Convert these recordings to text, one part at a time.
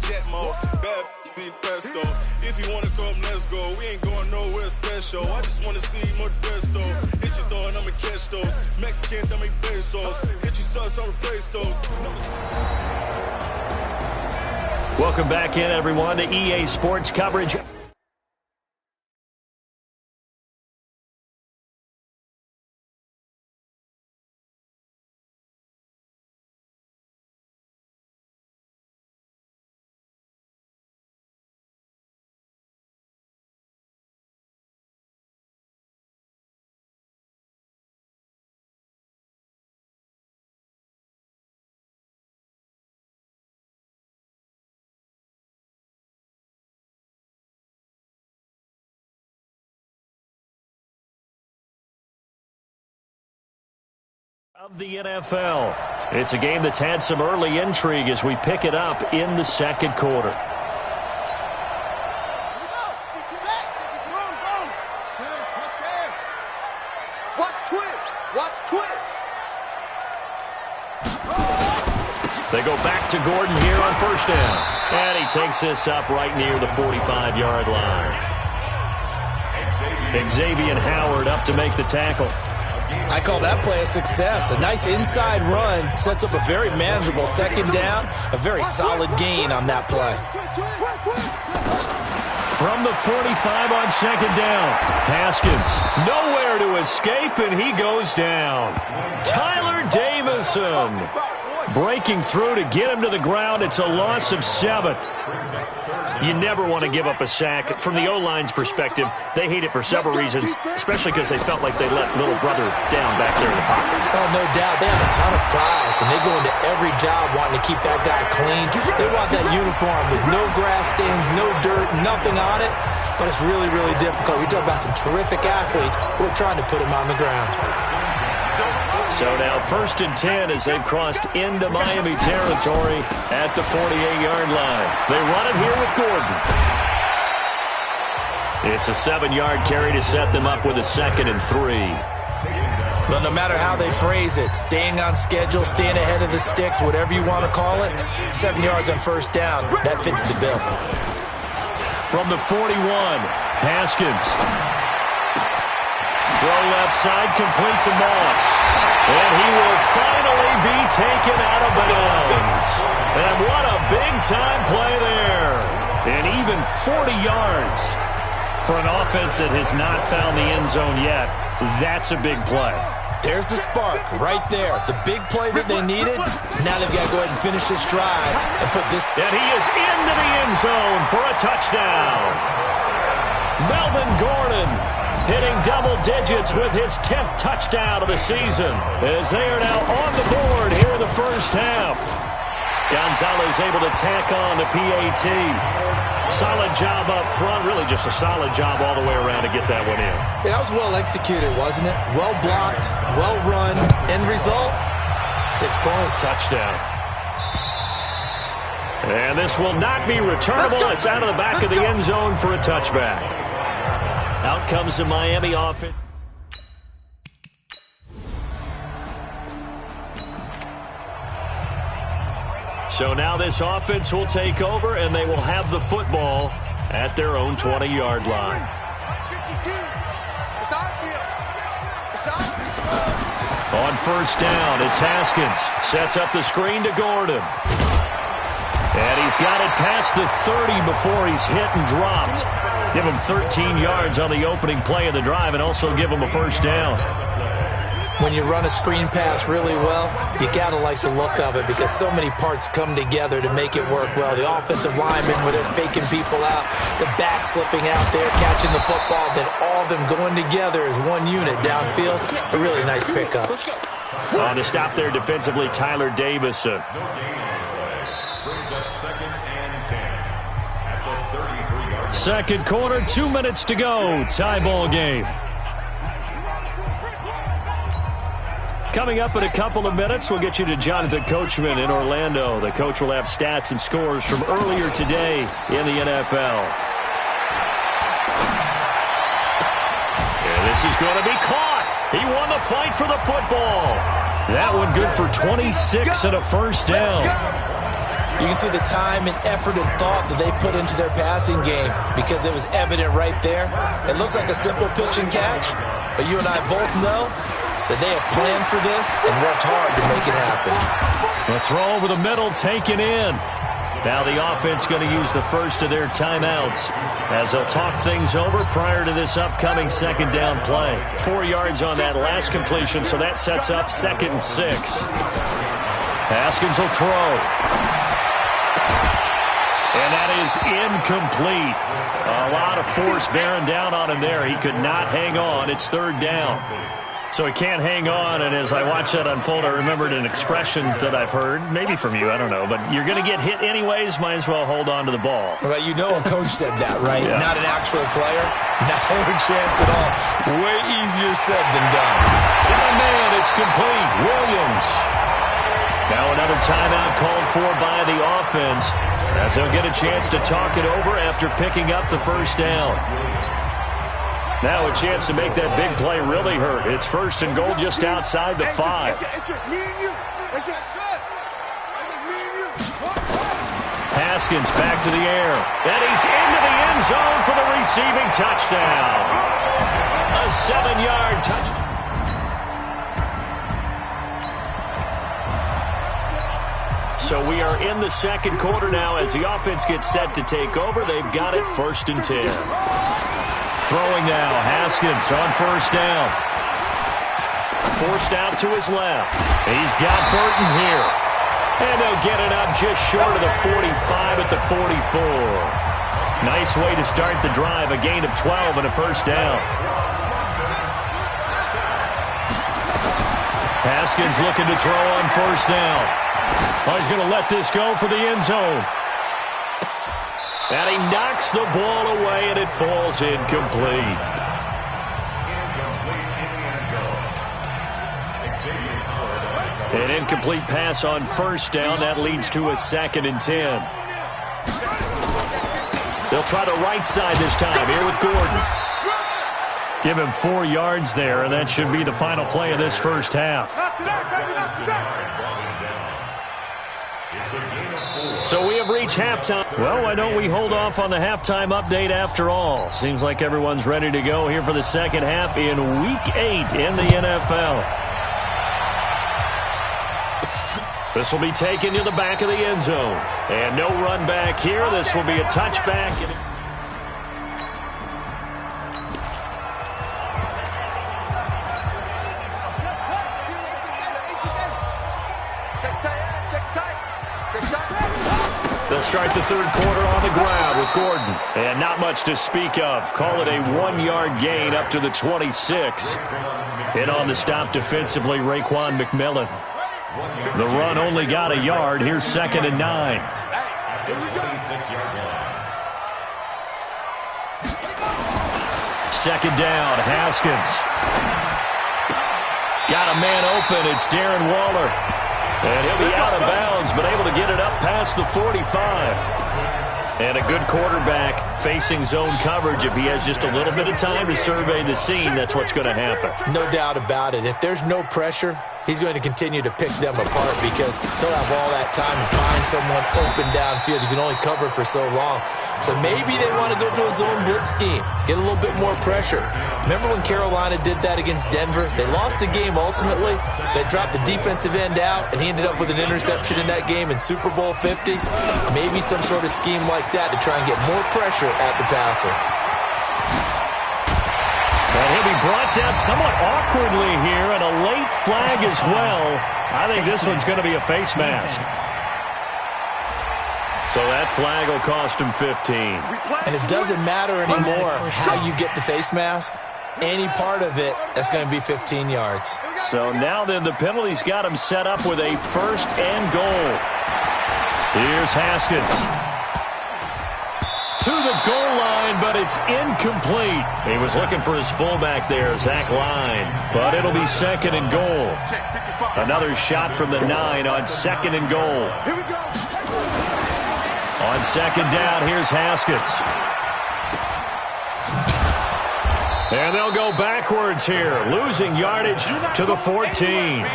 jet mode. Bad be pesto. If you wanna come, let's go. We ain't going nowhere special. I just wanna see Modesto. Hit your throw and I'ma catch those. Mexican, that make pesos. Hit your sauce, I'll replace those. Welcome back in, everyone, to EA Sports coverage. Of the NFL. It's a game that's had some early intrigue as we pick it up in the second quarter. They go back to Gordon here on first down. And he takes this up right near the 45-yard line. Xavier Howard up to make the tackle. I call that play a success. A nice inside run sets up a very manageable second down. A very solid gain on that play. From the 45 on second down. Haskins nowhere to escape, and he goes down. Tyler Davison breaking through to get him to the ground. It's a loss of 7. You never want to give up a sack. From the O-line's perspective, they hate it for several reasons, especially because they felt like they let little brother down back there in the pocket. Oh, no doubt. They have a ton of pride, and they go into every job wanting to keep that guy clean. They want that uniform with no grass stains, no dirt, nothing on it, but it's really, really difficult. You're talking about some terrific athletes who are trying to put him on the ground. So now 1st and 10 as they've crossed into Miami territory at the 48-yard line. They run it here with Gordon. It's a 7-yard carry to set them up with a 2nd and 3. Well, no matter how they phrase it, staying on schedule, staying ahead of the sticks, whatever you want to call it, 7 yards on first down, that fits the bill. From the 41, Haskins. Throw left side, complete to Moss. And he will finally be taken out of bounds. And what a big-time play there. And even 40 yards for an offense that has not found the end zone yet. That's a big play. There's the spark right there. The big play that they needed. Now they've got to go ahead and finish this drive and put this. And he is into the end zone for a touchdown. Melvin Gordon hitting double digits with his 10th touchdown of the season as they are now on the board here in the first half. Gonzalez able to tack on the PAT. Solid job up front, really just a solid job all the way around to get that one in. Yeah, that was well executed, wasn't it? Well blocked, well run. End result, 6 points. Touchdown. And this will not be returnable. It's out of the back of the end zone for a touchback. Out comes the Miami offense. So now this offense will take over, and they will have the football at their own 20-yard line. On first down, it's Haskins. Sets up the screen to Gordon. And he's got it past the 30 before he's hit and dropped. Give him 13 yards on the opening play of the drive and also give him a first down. When you run a screen pass really well, you got to like the look of it because so many parts come together to make it work well. The offensive linemen, where they're faking people out, the back slipping out there, catching the football, then all of them going together as one unit downfield. A really nice pickup. On to stop there defensively, Tyler Davison. Second quarter, 2 minutes to go. Tie ball game. Coming up in a couple of minutes, we'll get you to Jonathan Coachman in Orlando. The coach will have stats and scores from earlier today in the NFL. And this is going to be caught. He won the fight for the football. That one good for 26 and a first down. You can see the time and effort and thought that they put into their passing game because it was evident right there. It looks like a simple pitch and catch, but you and I both know that they have planned for this and worked hard to make it happen. The throw over the middle taken in. Now the offense going to use the first of their timeouts as they'll talk things over prior to this upcoming second down play. 4 yards on that last completion, so that sets up 2nd and 6. Haskins will throw. And that is incomplete. A lot of force bearing down on him there. He could not hang on. It's 3rd down. So he can't hang on, and as I watch that unfold, I remembered an expression that I've heard, maybe from you, I don't know, but you're going to get hit anyways, might as well hold on to the ball. Well, you know a coach said that, right? Yeah. Not an actual player. No chance at all. Way easier said than done. Got a man, it's complete. Williams. Now another timeout called for by the offense as they'll get a chance to talk it over after picking up the first down. Now a chance to make that big play really hurt. It's 1st and goal just outside the 5. It's just me and you. It's just me and you. Haskins back to the air. And he's into the end zone for the receiving touchdown. A 7-yard touchdown. So we are in the second quarter now as the offense gets set to take over. They've got it 1st and 10. Throwing now, Haskins on 1st down. Forced out to his left. He's got Burton here. And they'll get it up just short of the 45 at the 44. Nice way to start the drive, a gain of 12 and a 1st down. Haskins looking to throw on 1st down. Oh, he's going to let this go for the end zone. And he knocks the ball away, and it falls incomplete. An incomplete pass on 1st down. That leads to a 2nd and 10. They'll try the right side this time here with Gordon. Give him 4 yards there, and that should be the final play of this first half. Not today, baby, not today. So we have reached halftime. Well, why don't we hold off on the halftime update after all? Seems like everyone's ready to go here for the second half in Week 8 in the NFL. This will be taken to the back of the end zone. And no run back here. This will be a touchback. They'll start the third quarter on the ground with Gordon. And not much to speak of. Call it a 1-yard gain up to the 26. And on the stop defensively, Raekwon McMillan. The run only got a yard. Here's 2nd and 9. Second down, Haskins. Got a man open. It's Darren Waller. And he'll be out of bounds, but able to get it up past the 45. And a good quarterback facing zone coverage. If he has just a little bit of time to survey the scene, that's what's going to happen. No doubt about it. If there's no pressure, he's going to continue to pick them apart because he'll have all that time to find someone open downfield. You can only cover for so long. So maybe they want to go to a zone blitz scheme, get a little bit more pressure. Remember when Carolina did that against Denver? They lost the game ultimately. They dropped the defensive end out, and he ended up with an interception in that game in Super Bowl 50. Maybe some sort of scheme like that to try and get more pressure at the passer. And he'll be brought down somewhat awkwardly here, and a late flag as well. I think this one's going to be a face mask. So that flag will cost him 15. And it doesn't matter anymore how you get the face mask. Any part of it, that's going to be 15 yards. So now then the penalty's got him set up with a 1st and goal. Here's Haskins. To the goal line, but it's incomplete. He was looking for his fullback there, Zach Line. But it'll be 2nd and goal. Another shot from the 9 on 2nd and goal. Here we go. On 2nd down, here's Haskins. And they'll go backwards here, losing yardage to the 14.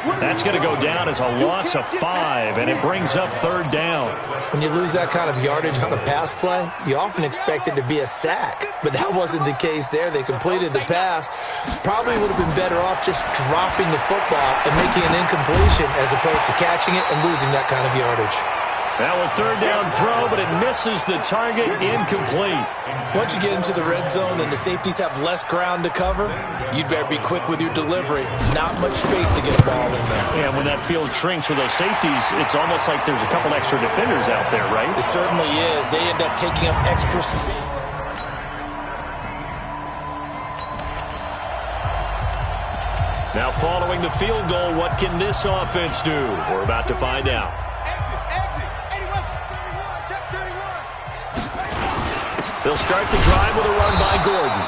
That's going to go down as a loss of 5, and it brings up 3rd down. When you lose that kind of yardage on a pass play, you often expect it to be a sack. But that wasn't the case there. They completed the pass. Probably would have been better off just dropping the football and making an incompletion as opposed to catching it and losing that kind of yardage. Now a 3rd down throw, but it misses the target, incomplete. Once you get into the red zone and the safeties have less ground to cover, you'd better be quick with your delivery. Not much space to get a ball in there. Yeah, when that field shrinks with those safeties, it's almost like there's a couple extra defenders out there, right? It certainly is. They end up taking up extra space. Now following the field goal, what can this offense do? We're about to find out. They'll start the drive with a run by Gordon.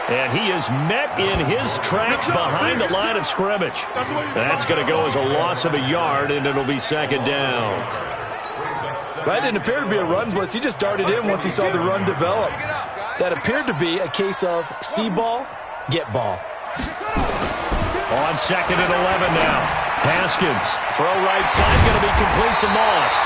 And he is met in his tracks behind the line of scrimmage. That's going to go as a loss of a yard, and it'll be 2nd down. That didn't appear to be a run blitz. He just darted in once he saw the run develop. That appeared to be a case of see ball, get ball. On 2nd and 11 now. Haskins, throw right side, going to be complete to Moss.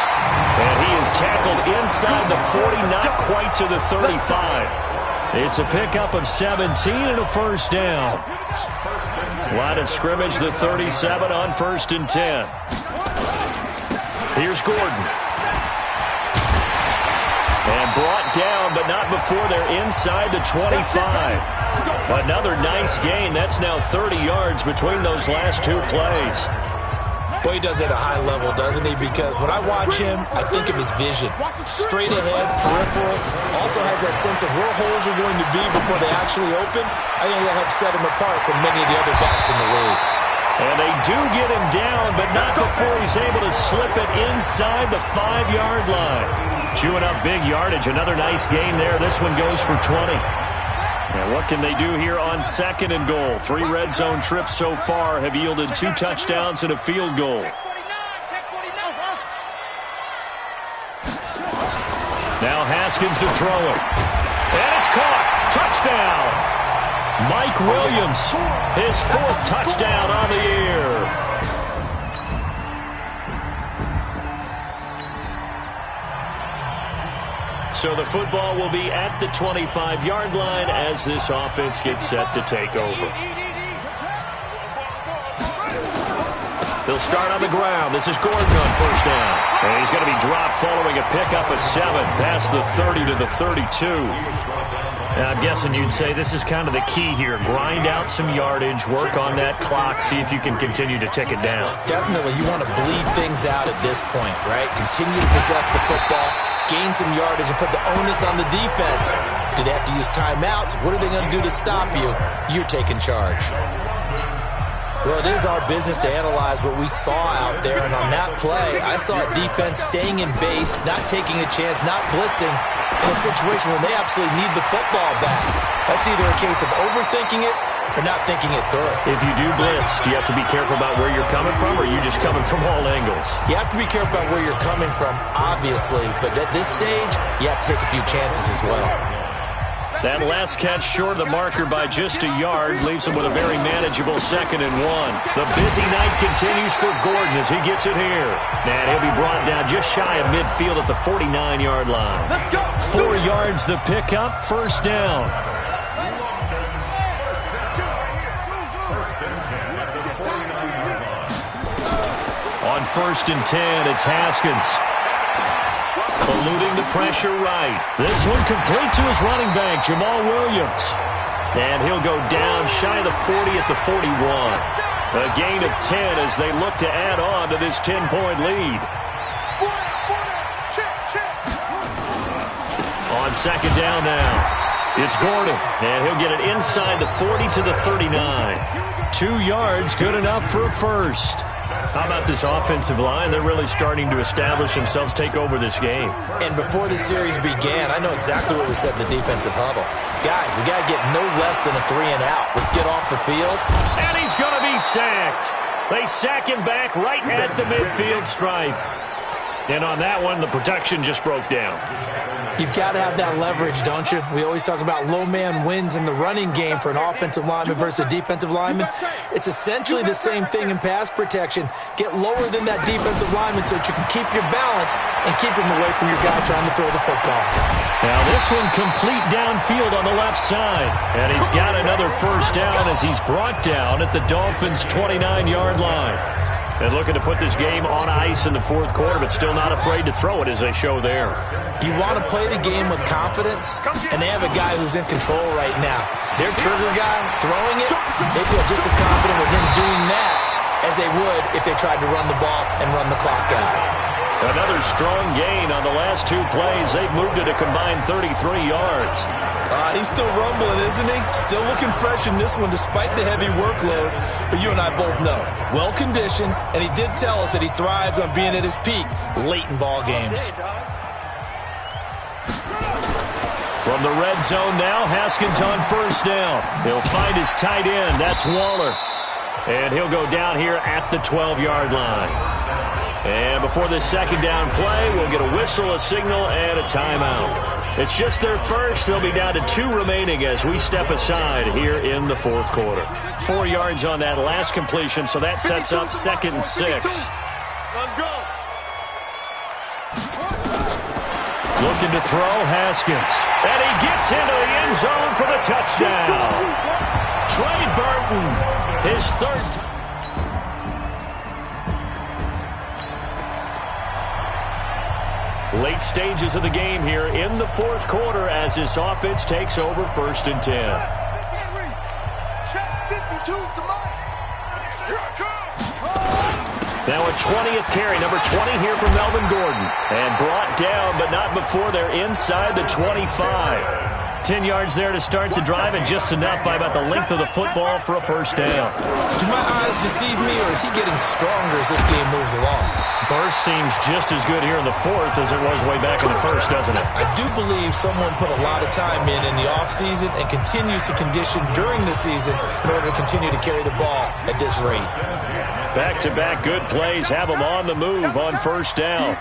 And he is tackled inside the 40, not quite to the 35. It's a pickup of 17 and a 1st down. Line of scrimmage, the 37 on 1st and 10. Here's Gordon. And brought down, but not before they're inside the 25. Another nice gain. That's now 30 yards between those last 2 plays. Boy, he does it at a high level, doesn't he? Because when I watch him, I think of his vision. Straight ahead, peripheral. Also has that sense of where holes are going to be before they actually open. I think that helps set him apart from many of the other backs in the league. And they do get him down, but not before he's able to slip it inside the 5-yard line. Chewing up big yardage. Another nice gain there. This one goes for 20. And what can they do here on 2nd and goal? 3 red zone trips so far have yielded 2 touchdowns and a field goal. Now Haskins to throw it. And it's caught. Touchdown. Mike Williams, his 4th touchdown on the year. So the football will be at the 25-yard line as this offense gets set to take over. They'll start on the ground. This is Gordon on 1st down. And he's going to be dropped following a pickup of 7 past the 30 to the 32. Now, I'm guessing you'd say this is kind of the key here. Grind out some yardage, work on that clock, see if you can continue to tick it down. Definitely. You want to bleed things out at this point, right? Continue to possess the football, gain some yardage, and put the onus on the defense. Do they have to use timeouts? What are they going to do to stop you? You're taking charge. Well, it is our business to analyze what we saw out there, and on that play, I saw a defense staying in base, not taking a chance, not blitzing, in a situation where they absolutely need the football back. That's either a case of overthinking it or not thinking it through. If you do blitz, do you have to be careful about where you're coming from, or are you just coming from all angles? You have to be careful about where you're coming from, obviously, but at this stage, you have to take a few chances as well. That last catch short of the marker by just a yard leaves him with a very manageable 2nd and 1. The busy night continues for Gordon as he gets it here. And he'll be brought down just shy of midfield at the 49-yard line. 4 yards the pickup, 1st down. On 1st and 10, it's Haskins. Eluding the pressure right. This one complete to his running back, Jamal Williams. And he'll go down shy of the 40 at the 41. A gain of 10 as they look to add on to this 10-point lead. On 2nd down now, it's Gordon. And he'll get it inside the 40 to the 39. 2 yards, good enough for a 1st. How about this offensive line? They're really starting to establish themselves, take over this game. And before the series began, I know exactly what we said in the defensive huddle. Guys, we got to get no less than a 3 and out. Let's get off the field. And he's going to be sacked. They sack him back right at the midfield stripe. And on that one, the protection just broke down. You've got to have that leverage, don't you? We always talk about low man wins in the running game for an offensive lineman versus a defensive lineman. It's essentially the same thing in pass protection. Get lower than that defensive lineman so that you can keep your balance and keep him away from your guy trying to throw the football. Now this one complete downfield on the left side. And he's got another first down as he's brought down at the Dolphins' 29-yard line. And looking to put this game on ice in the fourth quarter, but still not afraid to throw it as they show there. You want to play the game with confidence, and they have a guy who's in control right now. Their trigger guy throwing it, they feel just as confident with him doing that as they would if they tried to run the ball and run the clock out. Another strong gain on the last two plays. They've moved it a combined 33 yards. He's still rumbling, isn't he? Still looking fresh in this one despite the heavy workload. But you and I both know, well-conditioned, and he did tell us that he thrives on being at his peak late in ball games. From the red zone now, Haskins on first down. He'll find his tight end. That's Waller. And he'll go down here at the 12-yard line. And before this second down play, we'll get a whistle, a signal, and a timeout. It's just their first. They'll be down to 2 remaining as we step aside here in the fourth quarter. 4 yards on that last completion, so that sets up 2nd and 6. Let's go. Looking to throw, Haskins. And he gets into the end zone for the touchdown. Trey Burton, his third. Late stages of the game here in the fourth quarter as this offense takes over 1st and 10. Now a 20th carry, number 20 here from Melvin Gordon. And brought down, but not before they're inside the 25. 10 yards there to start the drive, and just enough by about the length of the football for a first down. Do my eyes deceive me, or is he getting stronger as this game moves along? Burst seems just as good here in the fourth as it was way back in the first, doesn't it? I do believe someone put a lot of time in the offseason and continues to condition during the season in order to continue to carry the ball at this rate. Back-to-back good plays have them on the move on first down.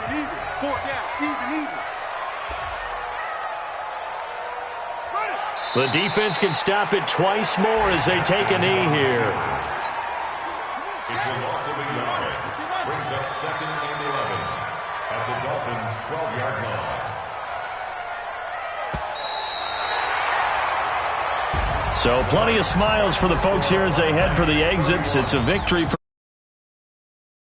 The defense can stop it twice more as they take a knee here. It's a loss of a yard. Brings up 2nd and 11 at the Dolphins' 12-yard line. So plenty of smiles for the folks here as they head for the exits. It's a victory for